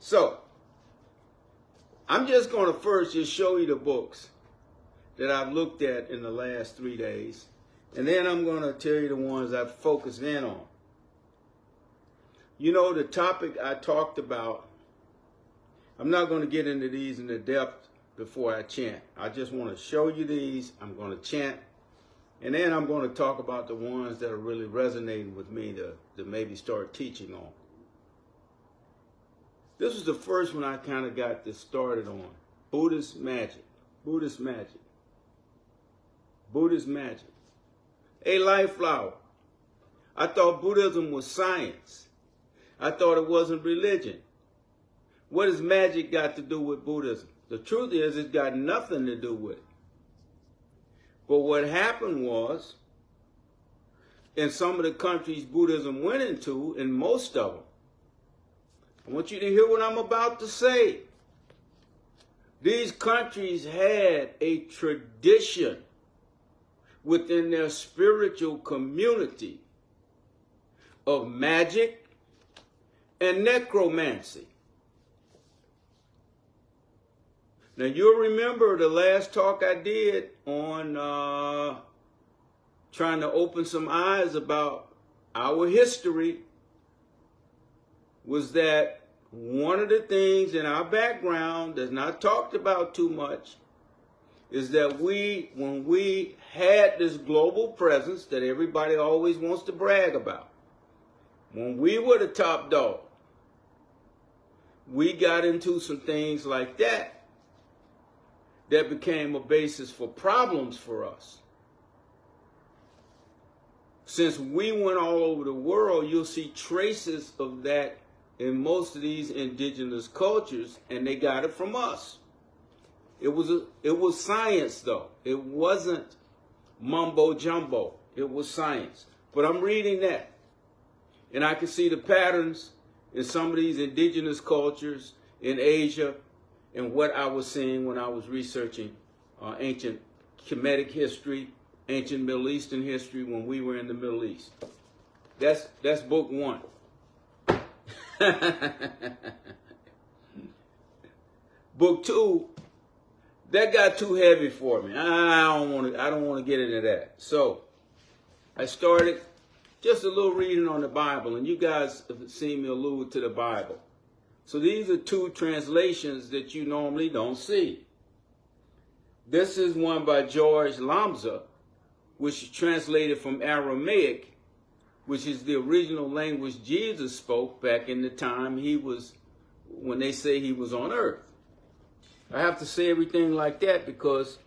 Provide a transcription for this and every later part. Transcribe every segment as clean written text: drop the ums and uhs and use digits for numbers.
So, I'm just going to first just show you the books that I've looked at in the last 3 days. And then I'm going to tell you the ones I've focused in on. You know, the topic I talked about, I'm not going to get into these in the depth before I chant. I just want to show you these. I'm going to chant. And then I'm going to talk about the ones that are really resonating with me to maybe start teaching on. This was the first one I kind of got this started on. Buddhist magic. Buddhist magic. Buddhist magic. A life flower. I thought Buddhism was science. I thought it wasn't religion. What has magic got to do with Buddhism? The truth is, it's got nothing to do with it. But what happened was, in some of the countries Buddhism went into, in most of them, I want you to hear what I'm about to say. These countries had a tradition within their spiritual community of magic and necromancy. Now, you'll remember the last talk I did on trying to open some eyes about our history was that one of the things in our background that's not talked about too much is that when we had this global presence that everybody always wants to brag about, when we were the top dog, we got into some things like that became a basis for problems for us. Since we went all over the world, you'll see traces of that in most of these indigenous cultures, and they got it from us. It was science, though. It wasn't mumbo jumbo. It was science. But I'm reading that, and I can see the patterns in some of these indigenous cultures in Asia and what I was seeing when I was researching ancient Kemetic history, ancient Middle Eastern history when we were in the Middle East. That's book one. Book two, that got too heavy for me. I don't want to get into that. So I started just a little reading on the Bible, and you guys have seen me allude to the Bible. So these are two translations that you normally don't see. This is one by George Lambza, which is translated from Aramaic, which is the original language Jesus spoke back in the time when they say he was on earth. I have to say everything like that because,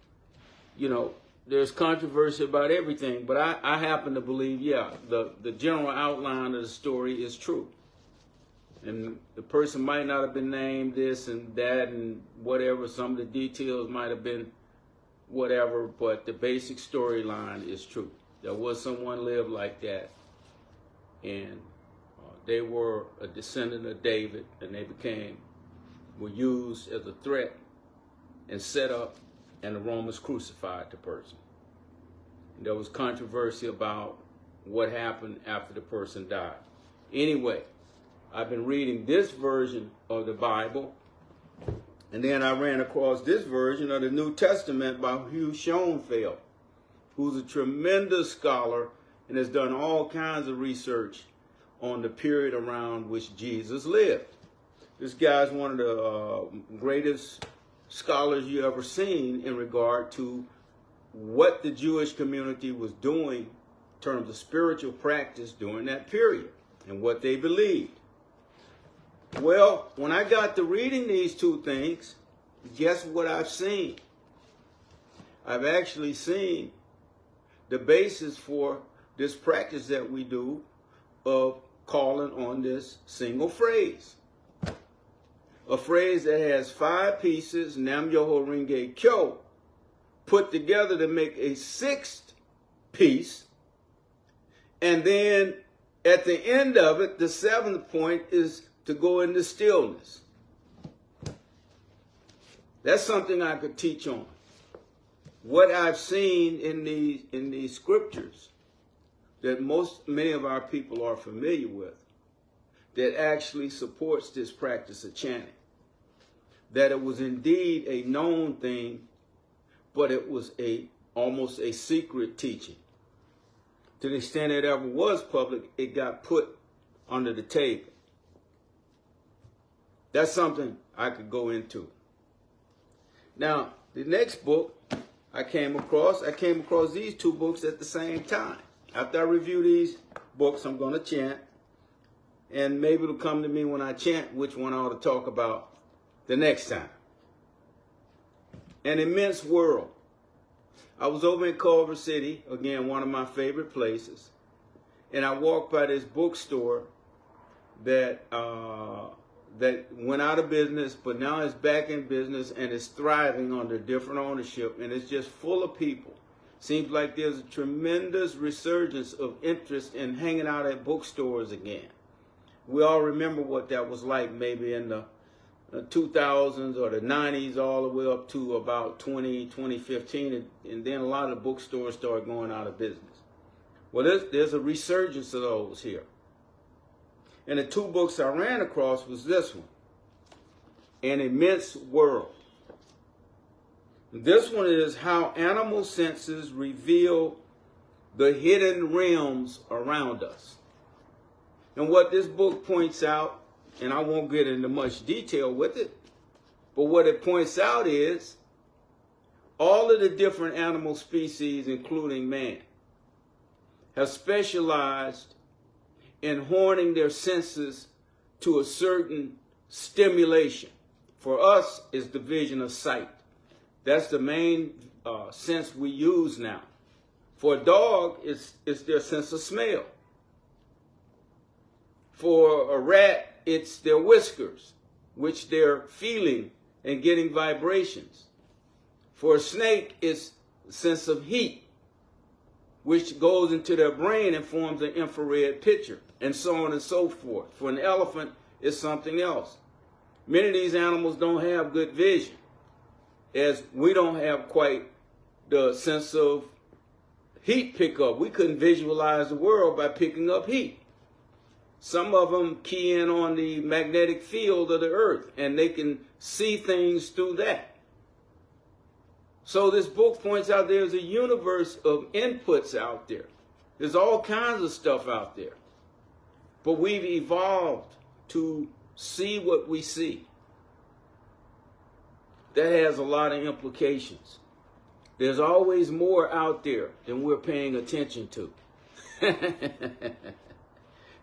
there's controversy about everything, but I happen to believe, the general outline of the story is true. And the person might not have been named this and that and whatever. Some of the details might have been whatever, but the basic storyline is true. There was someone lived like that, and they were a descendant of David, and they were used as a threat and set up, and the Romans crucified the person. And there was controversy about what happened after the person died. Anyway, I've been reading this version of the Bible, and then I ran across this version of the New Testament by Hugh Schoenfeld, who's a tremendous scholar and has done all kinds of research on the period around which Jesus lived. This guy's one of the greatest scholars you ever seen in regard to what the Jewish community was doing in terms of spiritual practice during that period and what they believed. Well, when I got to reading these two things, guess what I've seen? I've actually seen the basis for this practice that we do of calling on this single phrase. A phrase that has 5 pieces, Nam Myoho Renge Kyo, put together to make a 6th piece. And then at the end of it, the 7th point is to go into stillness. That's something I could teach on. What I've seen in these scriptures that many of our people are familiar with that actually supports this practice of chanting. That it was indeed a known thing, but it was almost a secret teaching. To the extent it ever was public, it got put under the table. That's something I could go into. Now, the next book I came across these two books at the same time. After I review these books, I'm going to chant. And maybe it'll come to me when I chant which one I ought to talk about the next time. An Immense World. I was over in Culver City, again, one of my favorite places. And I walked by this bookstore that went out of business, but now it's back in business and it's thriving under different ownership, and it's just full of people. Seems like there's a tremendous resurgence of interest in hanging out at bookstores again. We all remember what that was like maybe in the 2000s or the 90s all the way up to about 2015, and then a lot of the bookstores started going out of business. Well, there's a resurgence of those here. And the two books I ran across was this one, An Immense World. This one is How Animal Senses Reveal the Hidden Realms Around Us. And what this book points out, and I won't get into much detail with it, but what it points out is all of the different animal species, including man, have specialized in honing their senses to a certain stimulation. For us, it's the vision of sight. That's the main sense we use now. For a dog, it's their sense of smell. For a rat, it's their whiskers, which they're feeling and getting vibrations. For a snake, it's a sense of heat, which goes into their brain and forms an infrared picture, and so on and so forth. For an elephant, it's something else. Many of these animals don't have good vision, as we don't have quite the sense of heat pickup. We couldn't visualize the world by picking up heat. Some of them key in on the magnetic field of the earth, and they can see things through that. So this book points out there's a universe of inputs out there. There's all kinds of stuff out there. But we've evolved to see what we see. That has a lot of implications. There's always more out there than we're paying attention to.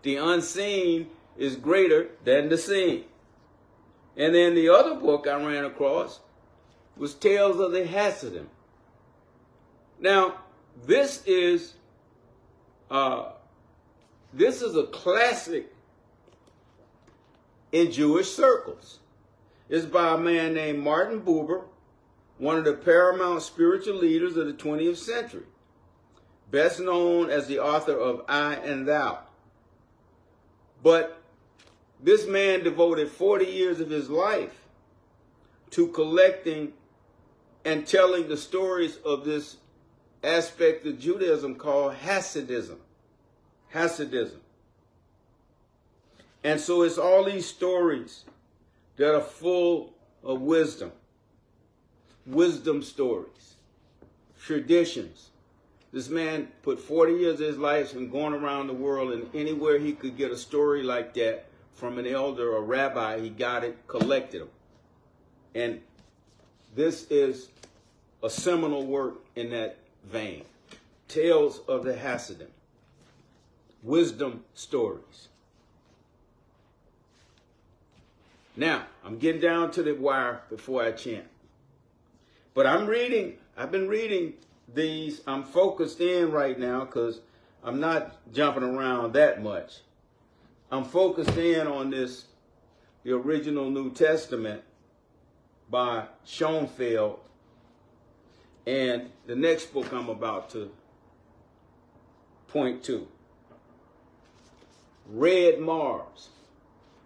The unseen is greater than the seen. And then the other book I ran across was Tales of the Hasidim. Now, this is a classic in Jewish circles. It's by a man named Martin Buber, one of the paramount spiritual leaders of the 20th century, best known as the author of I and Thou. But this man devoted 40 years of his life to collecting and telling the stories of this aspect of Judaism called Hasidism. Hasidism. And so it's all these stories that are full of wisdom. Wisdom stories. Traditions. This man put 40 years of his life in going around the world, and anywhere he could get a story like that from an elder or rabbi, he got it, collected them. And this is a seminal work in that vein. Tales of the Hasidim. Wisdom stories. Now, I'm getting down to the wire before I chant. But I've been reading these. I'm focused in right now because I'm not jumping around that much. I'm focused in on the original New Testament by Schoenfeld. And the next book I'm about to point to, Red Mars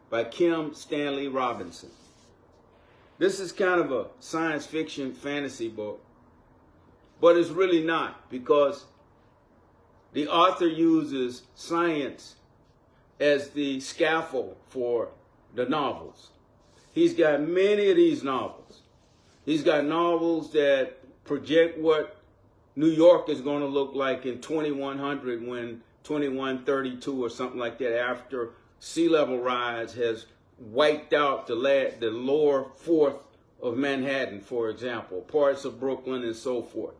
by Kim Stanley Robinson. This is kind of a science fiction fantasy book, but it's really not, because the author uses science as the scaffold for the novels. He's got many of these novels. He's got novels that project what New York is going to look like in 2100 when 2132 or something like that, after sea level rise has wiped out the lower fourth of Manhattan, for example, parts of Brooklyn and so forth.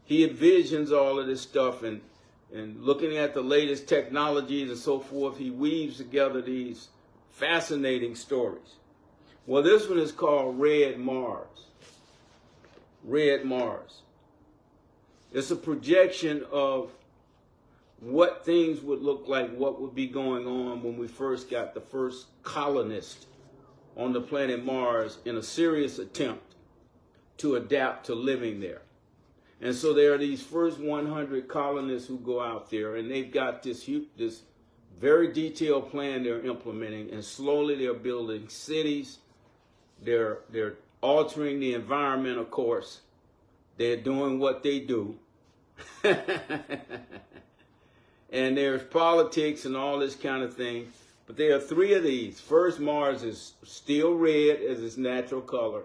He envisions all of this stuff, and looking at the latest technologies and so forth, he weaves together these fascinating stories. Well, this one is called Red Mars. Red Mars. It's a projection of what things would look like, what would be going on when we first got the first colonist on the planet Mars in a serious attempt to adapt to living there. And so there are these first 100 colonists who go out there, and they've got this very detailed plan they're implementing, and slowly they're building cities. They're altering the environment, of course. They're doing what they do. And there's politics and all this kind of thing. But there are three of these. First, Mars is still red as its natural color.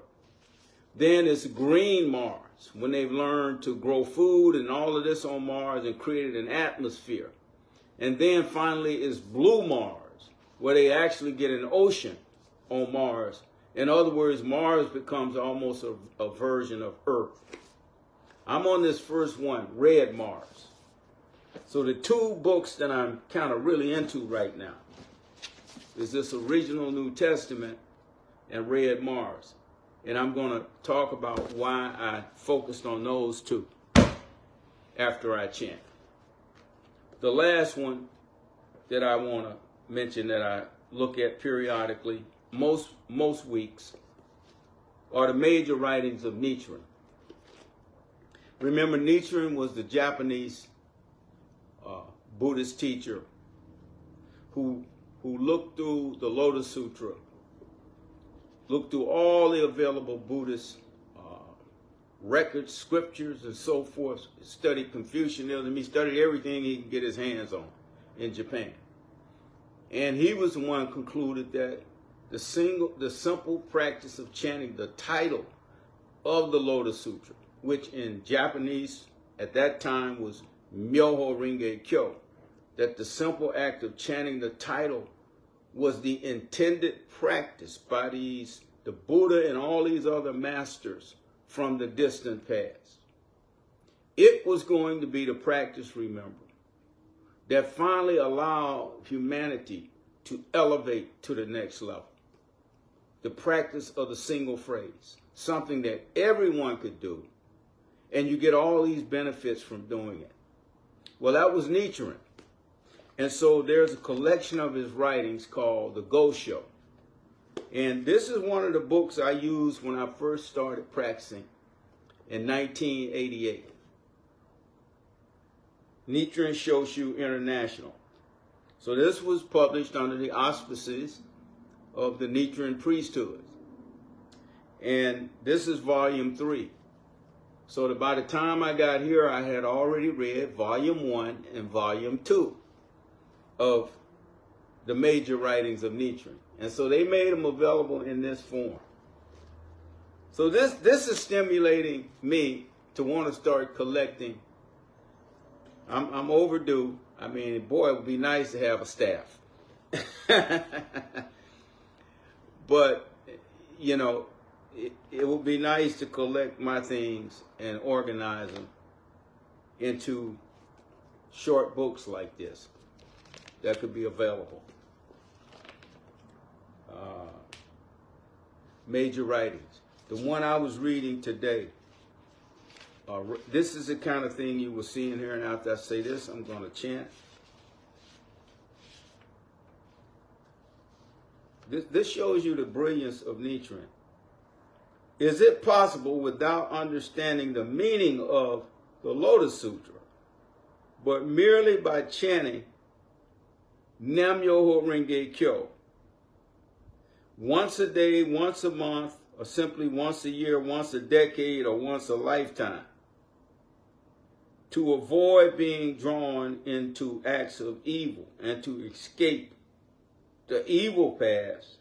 Then it's green Mars, when they've learned to grow food and all of this on Mars and created an atmosphere. And then finally is blue Mars, where they actually get an ocean on Mars. In other words, Mars becomes almost a version of Earth. I'm on this first one, Red Mars. So the two books that I'm kind of really into right now is this original New Testament and Red Mars. And I'm going to talk about why I focused on those two after I chant. The last one that I want to mention that I look at periodically, most weeks, are the major writings of Nichiren. Remember, Nichiren was the Japanese Buddhist teacher who looked through the Lotus Sutra, looked through all the available Buddhist records, scriptures, and so forth, studied Confucianism. He studied everything he could get his hands on in Japan. And he was the one who concluded that the simple practice of chanting the title of the Lotus Sutra, which in Japanese at that time was Myoho Renge Kyo, that the simple act of chanting the title was the intended practice by the Buddha and all these other masters from the distant past. It was going to be the practice, remember, that finally allowed humanity to elevate to the next level. The practice of the single phrase, something that everyone could do, and you get all these benefits from doing it. Well, that was Nichiren. And so there's a collection of his writings called The Gosho. And this is one of the books I used when I first started practicing in 1988. Nichiren Shoshu International. So this was published under the auspices of the Nichiren priesthood. And this is volume 3. So that by the time I got here, I had already read volume 1 and volume 2 of the major writings of Nichiren. And so they made them available in this form. So this is stimulating me to want to start collecting. I'm overdue. I mean, boy, it would be nice to have a staff. But, you know, it would be nice to collect my things and organize them into short books like this that could be available. Major writings. The one I was reading today, this is the kind of thing you will see in here, and after I say this, I'm going to chant. This shows you the brilliance of Nichiren. Is it possible without understanding the meaning of the Lotus Sutra, but merely by chanting Nam-myoho Renge Kyo once a day, once a month, or simply once a year, once a decade, or once a lifetime, to avoid being drawn into acts of evil and to escape the evil past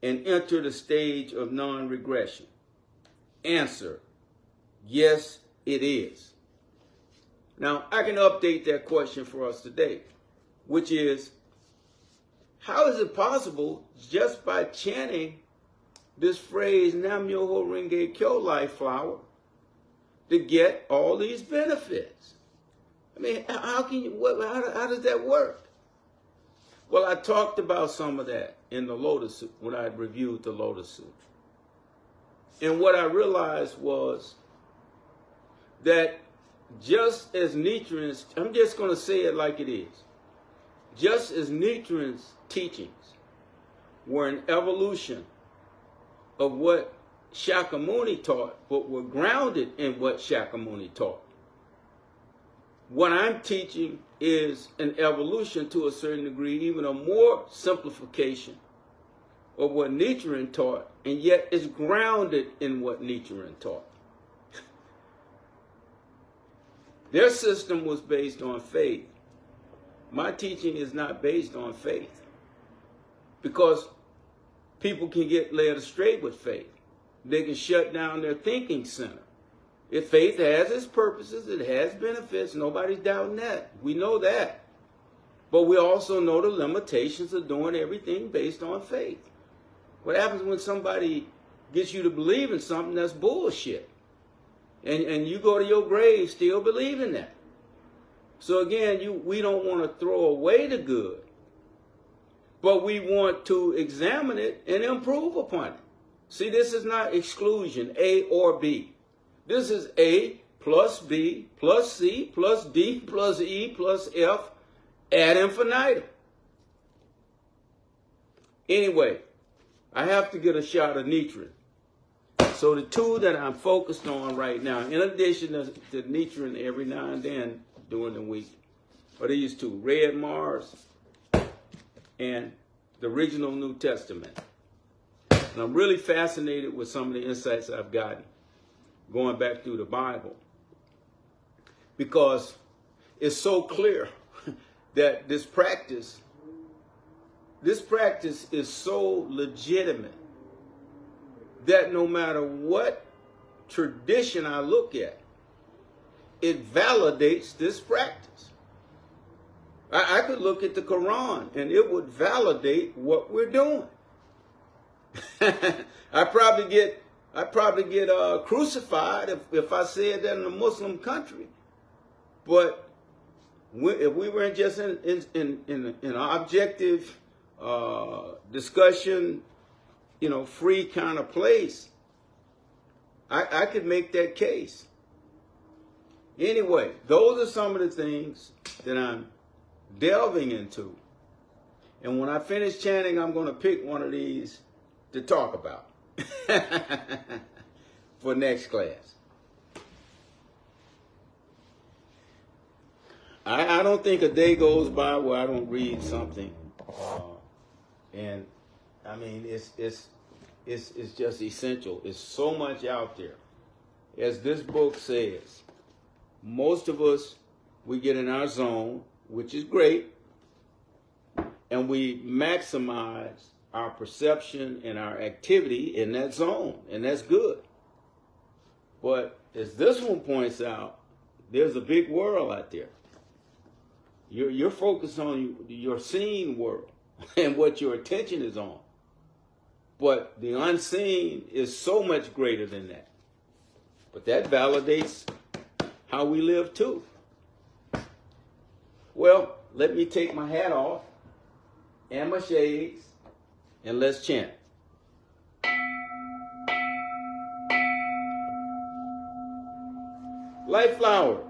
and enter the stage of non-regression? Answer, yes, it is. Now, I can update that question for us today, which is, how is it possible just by chanting this phrase, Nam Myoho Renge Kyo, life flower, to get all these benefits? I mean, how does that work? Well, I talked about some of that in the Lotus Sutra when I reviewed the Lotus Sutra. And what I realized was that just as Nichiren's, I'm just going to say it like it is, just as Nichiren's teachings were an evolution of what Shakyamuni taught, but were grounded in what Shakyamuni taught, what I'm teaching is an evolution to a certain degree, even a more simplification of what Nichiren taught, and yet is grounded in what Nichiren taught. Their system was based on faith. My teaching is not based on faith, because people can get led astray with faith. They can shut down their thinking center. If faith has its purposes, it has benefits, nobody's doubting that. We know that. But we also know the limitations of doing everything based on faith. What happens when somebody gets you to believe in something that's bullshit? And you go to your grave still believing that. So again, we don't want to throw away the good, but we want to examine it and improve upon it. See, this is not exclusion, A or B. This is A plus B plus C plus D plus E plus F ad infinitum. Anyway, I have to get a shot of Nichiren. So the two that I'm focused on right now, in addition to Nichiren every now and then during the week, are these two, Red Mars and the original New Testament. And I'm really fascinated with some of the insights I've gotten going back through the Bible, because it's so clear that this practice is so legitimate that no matter what tradition I look at, it validates this practice. I could look at the Quran and it would validate what we're doing. I probably get crucified if I said that in a Muslim country. But if we were just in an objective discussion, free kind of place, I could make that case. Anyway, those are some of the things that I'm delving into. And when I finish chanting, I'm going to pick one of these to talk about for next class. I don't think a day goes by where I don't read something. And I mean, it's just essential. It's so much out there. As this book says, most of us, we get in our zone, which is great, and we maximize our perception and our activity in that zone, and that's good. But as this one points out, there's a big world out there. You're focused on your seen world and what your attention is on. But the unseen is so much greater than that. But that validates how we live too. Well, let me take my hat off and my shades, and let's chant. Life flower,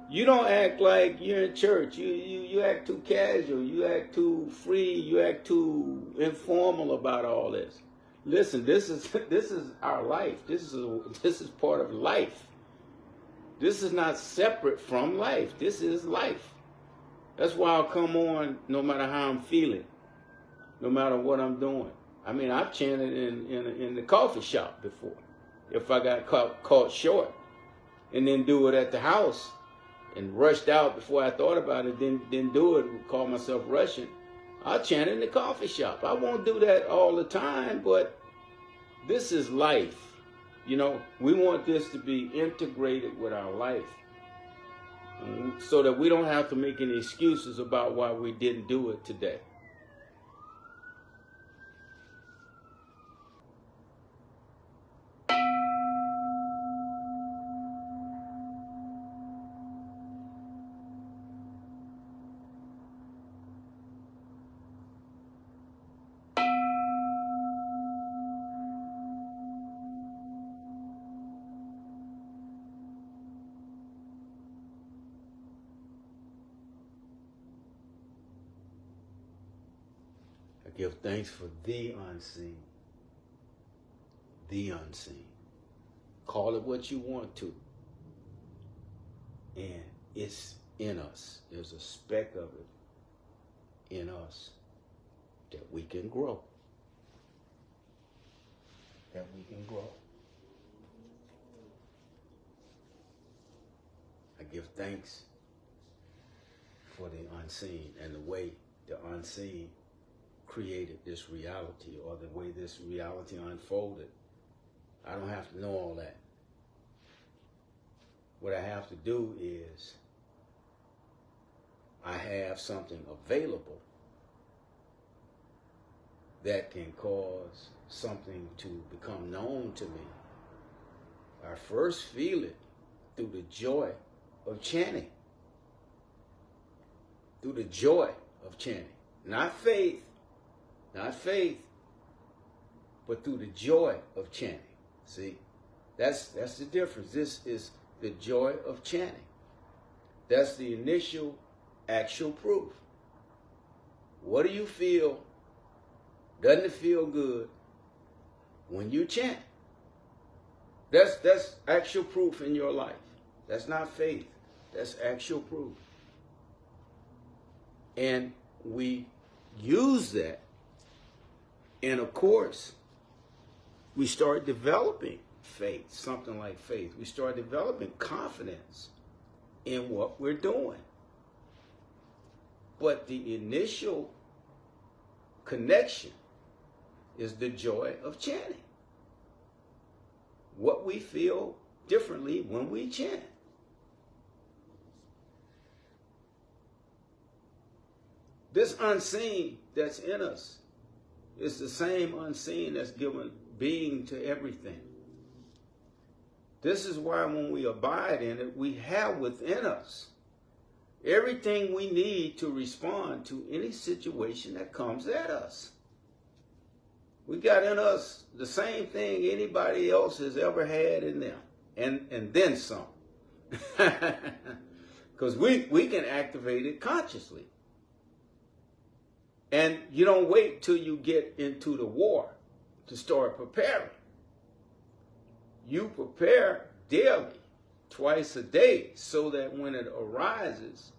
you don't act like you're in church. You act too casual. You act too free. You act too informal about all this. Listen, this is our life. This is part of life. This is not separate from life. This is life. That's why I'll come on no matter how I'm feeling, no matter what I'm doing. I mean, I've chanted in the coffee shop before, if I got caught short, and then do it at the house, and rushed out before I thought about it. Then do it. Call myself rushing. I'll chant in the coffee shop. I won't do that all the time, but this is life. You know, we want this to be integrated with our life so that we don't have to make any excuses about why we didn't do it today. I give thanks for the unseen. The unseen. Call it what you want to. And it's in us. There's a speck of it in us that we can grow. That we can grow. I give thanks for the unseen and the way the unseen created this reality, or the way this reality unfolded. I don't have to know all that. What I have to do is I have something available that can cause something to become known to me. I first feel it through the joy of chanting. Through the joy of chanting. Not faith, but through the joy of chanting. See, that's the difference. This is the joy of chanting. That's the initial actual proof. What do you feel? Doesn't it feel good when you chant? That's actual proof in your life. That's not faith. That's actual proof. And we use that. And of course, we start developing faith, something like faith. We start developing confidence in what we're doing. But the initial connection is the joy of chanting. What we feel differently when we chant. This unseen that's in us is the same unseen that's given being to everything. This is why when we abide in it, we have within us everything we need to respond to any situation that comes at us. We got in us the same thing anybody else has ever had in them, and then some. Because we can activate it consciously. And you don't wait till you get into the war to start preparing. You prepare daily, twice a day, so that when it arises,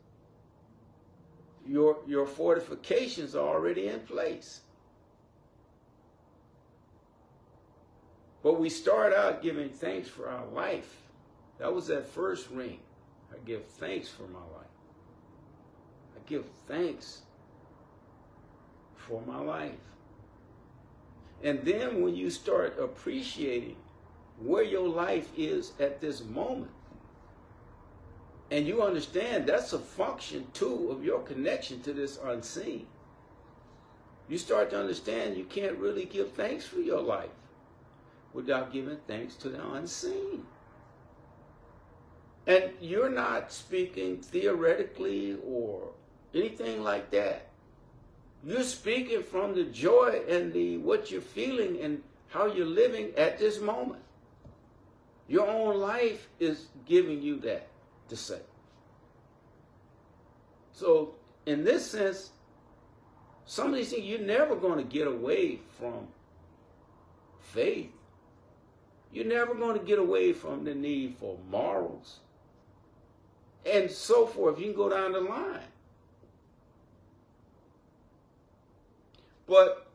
your fortifications are already in place. But we start out giving thanks for our life. That was that first ring. I give thanks for my life. I give thanks for my life. And then when you start appreciating where your life is at this moment, and you understand that's a function too of your connection to this unseen, you start to understand you can't really give thanks for your life without giving thanks to the unseen. And you're not speaking theoretically or anything like that. You're speaking from the joy and what you're feeling and how you're living at this moment. Your own life is giving you that to say. So in this sense, some of these things, you're never going to get away from faith. You're never going to get away from the need for morals and so forth. You can go down the line. But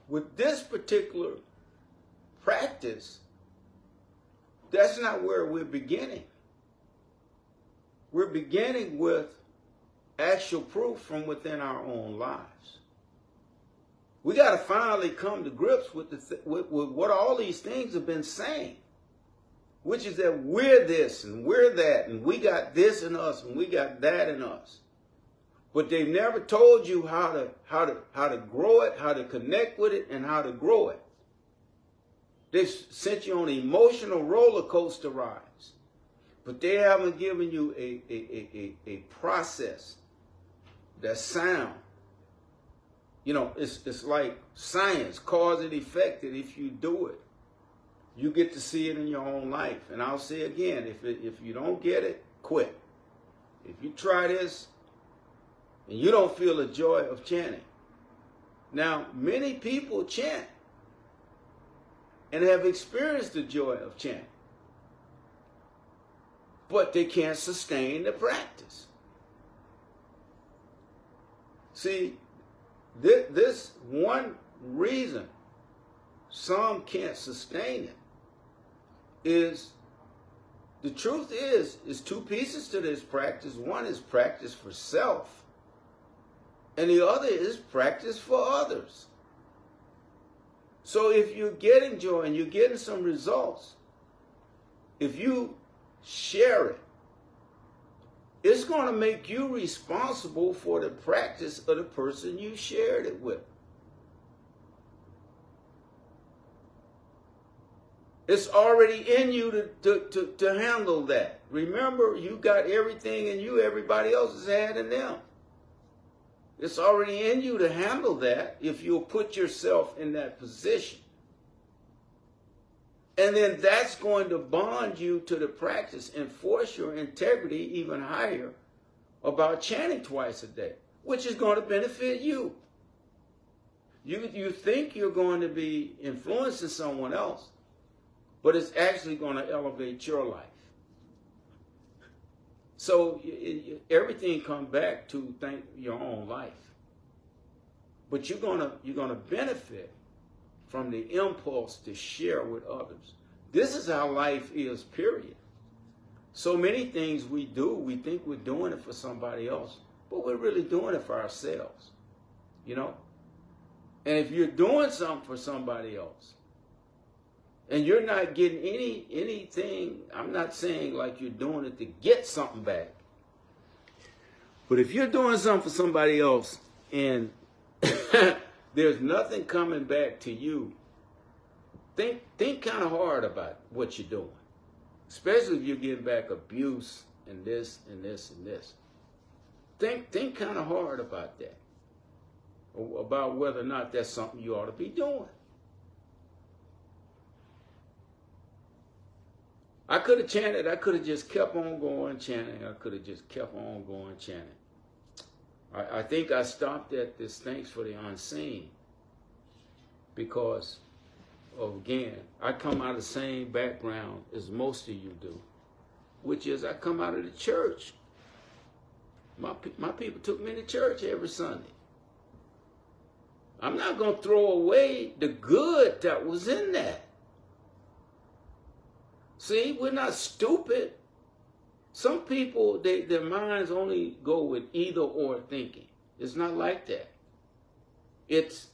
with this particular practice, that's not where we're beginning. We're beginning with actual proof from within our own lives. We got to finally come to grips with with what all these things have been saying, which is that we're this and we're that, and we got this in us and we got that in us. But they've never told you how to grow it, how to connect with it, and how to grow it. They've sent you on an emotional roller coaster rides, but they haven't given you a process that's sound. You know, it's like science, cause and effect, that if you do it, you get to see it in your own life. And I'll say again, if you don't get it, quit. If you try this and you don't feel the joy of chanting. Now, many people chant and have experienced the joy of chanting, but they can't sustain the practice. See, this one reason some can't sustain it is, the truth is two pieces to this practice. One is practice for self, and the other is practice for others. So if you're getting joy and you're getting some results, if you share it, it's going to make you responsible for the practice of the person you shared it with. It's already in you to handle that. Remember, you got everything in you everybody else has had in them. It's already in you to handle that if you'll put yourself in that position. And then that's going to bond you to the practice and force your integrity even higher about chanting twice a day, which is going to benefit you. You think you're going to be influencing someone else, but it's actually going to elevate your life. So everything comes back to think your own life. But you're gonna benefit from the impulse to share with others. This is how life is, period. So many things we do, we think we're doing it for somebody else, but we're really doing it for ourselves, you know? And if you're doing something for somebody else, and you're not getting anything, I'm not saying like you're doing it to get something back, but if you're doing something for somebody else and there's nothing coming back to you, think kind of hard about what you're doing, especially if you're getting back abuse and this and this and this. Think kind of hard about that, about whether or not that's something you ought to be doing. I could have chanted. I could have just kept on going chanting. I could have just kept on going chanting. I think I stopped at this thanks for the unseen because, again, I come out of the same background as most of you do, which is I come out of the church. My people took me to church every Sunday. I'm not going to throw away the good that was in that. See, we're not stupid. Some people, their minds only go with either or thinking. It's not like that. It's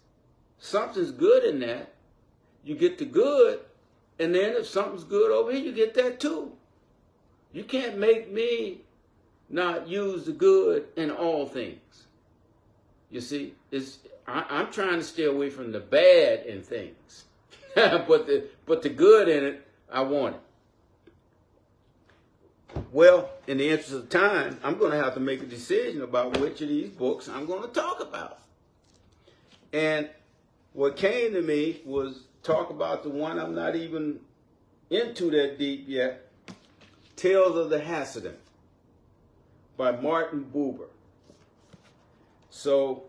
something's good in that. You get the good, and then if something's good over here, you get that too. You can't make me not use the good in all things. You see, I'm trying to stay away from the bad in things, but the good in it, I want it. Well, in the interest of time, I'm going to have to make a decision about which of these books I'm going to talk about. And what came to me was talk about the one I'm not even into that deep yet, Tales of the Hasidim by Martin Buber. So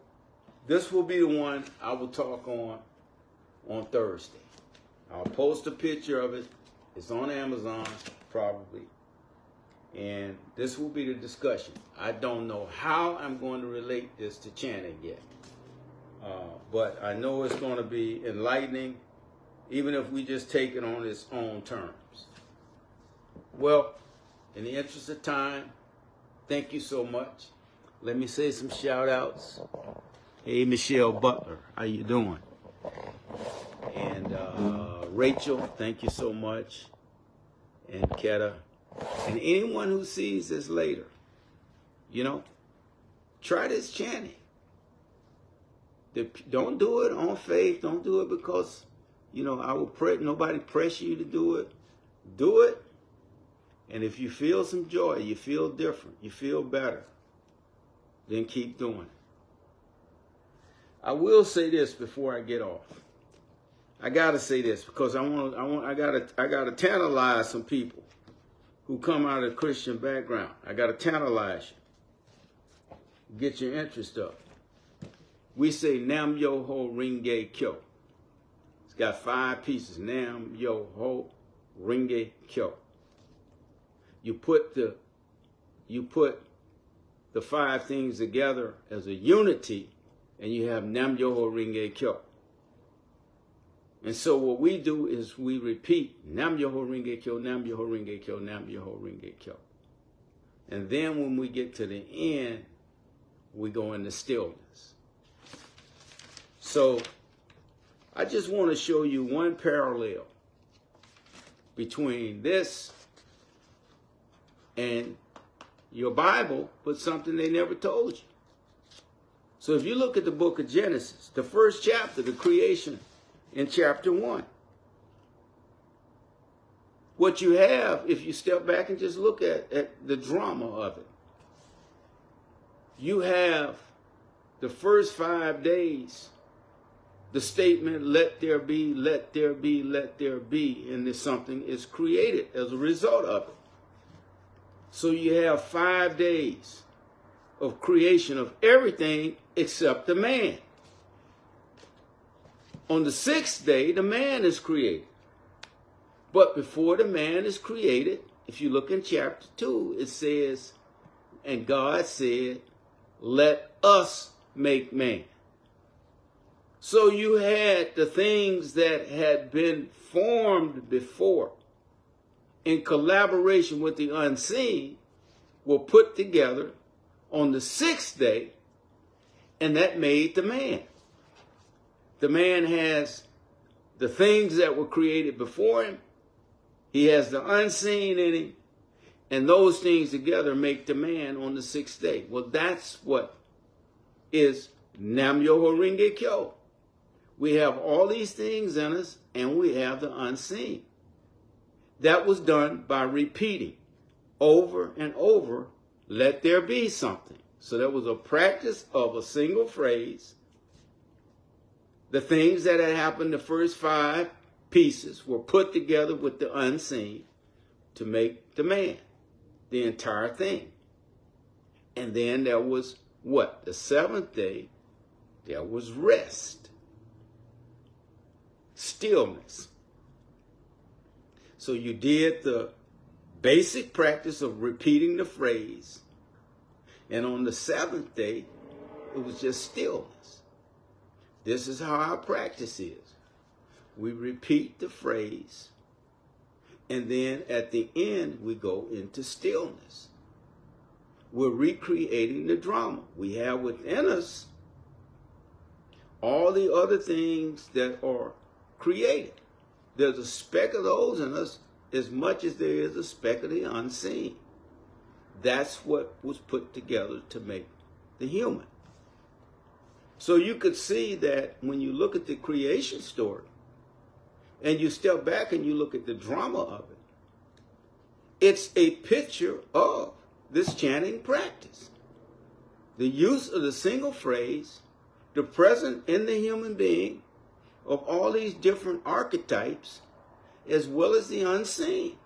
this will be the one I will talk on Thursday. I'll post a picture of it. It's on Amazon, probably. And this will be the discussion. I don't know how I'm going to relate this to chanting yet. But I know it's going to be enlightening, even if we just take it on its own terms. Well, in the interest of time, thank you so much. Let me say some shout outs. Hey, Michelle Butler, how you doing? And Rachel, thank you so much. And Keta. And anyone who sees this later, you know, try this chanting. Don't do it on faith. Don't do it because, you know, nobody pressure you to do it. Do it. And if you feel some joy, you feel different, you feel better, then keep doing it. I will say this before I get off. I gotta say this because I gotta tantalize some people who come out of a Christian background. I gotta tantalize you. Get your interest up. We say Nam Myoho Renge Kyo. It's got 5 pieces. Nam Myoho Renge Kyo. You put the 5 things together as a unity, and you have Nam Myoho Renge Kyo. And so what we do is we repeat Nam Myoho Renge Kyo, Nam Myoho Renge Kyo, Nam Myoho Renge Kyo. And then when we get to the end, we go into stillness. So I just want to show you one parallel between this and your Bible, but something they never told you. So if you look at the book of Genesis, the first chapter, the creation in chapter 1, what you have, if you step back and just look at the drama of it, you have the first 5 days, the statement, let there be, let there be, let there be, and then something is created as a result of it. So you have 5 days of creation of everything except the man. On the 6th day, the man is created. But before the man is created, if you look in chapter 2, it says, and God said, let us make man. So you had the things that had been formed before in collaboration with the unseen were put together on the 6th day, and that made the man. The man has the things that were created before him. He has the unseen in him, and those things together make the man on the 6th day. Well, that's what is Nam Myoho Renge Kyo. We have all these things in us, and we have the unseen. That was done by repeating over and over, let there be something. So that was a practice of a single phrase. The things that had happened, the first 5 pieces, were put together with the unseen to make the man, the entire thing. And then there was what? The 7th day, there was rest, stillness. So you did the basic practice of repeating the phrase. And on the 7th day, it was just stillness. This is how our practice is. We repeat the phrase, and then at the end, we go into stillness. We're recreating the drama. We have within us all the other things that are created. There's a speck of those in us as much as there is a speck of the unseen. That's what was put together to make the human. So you could see that when you look at the creation story, and you step back and you look at the drama of it, it's a picture of this chanting practice. The use of the single phrase, the present in the human being of all these different archetypes, as well as the unseen.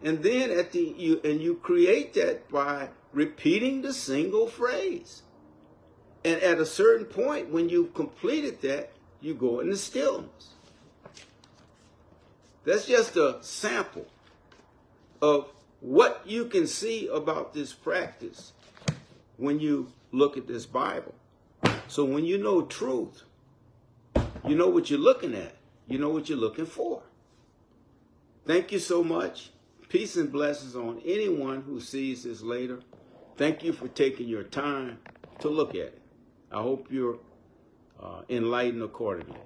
And then you create that by repeating the single phrase. And at a certain point, when you've completed that, you go into stillness. That's just a sample of what you can see about this practice when you look at this Bible. So when you know truth, you know what you're looking at. You know what you're looking for. Thank you so much. Peace and blessings on anyone who sees this later. Thank you for taking your time to look at it. I hope you're enlightened accordingly.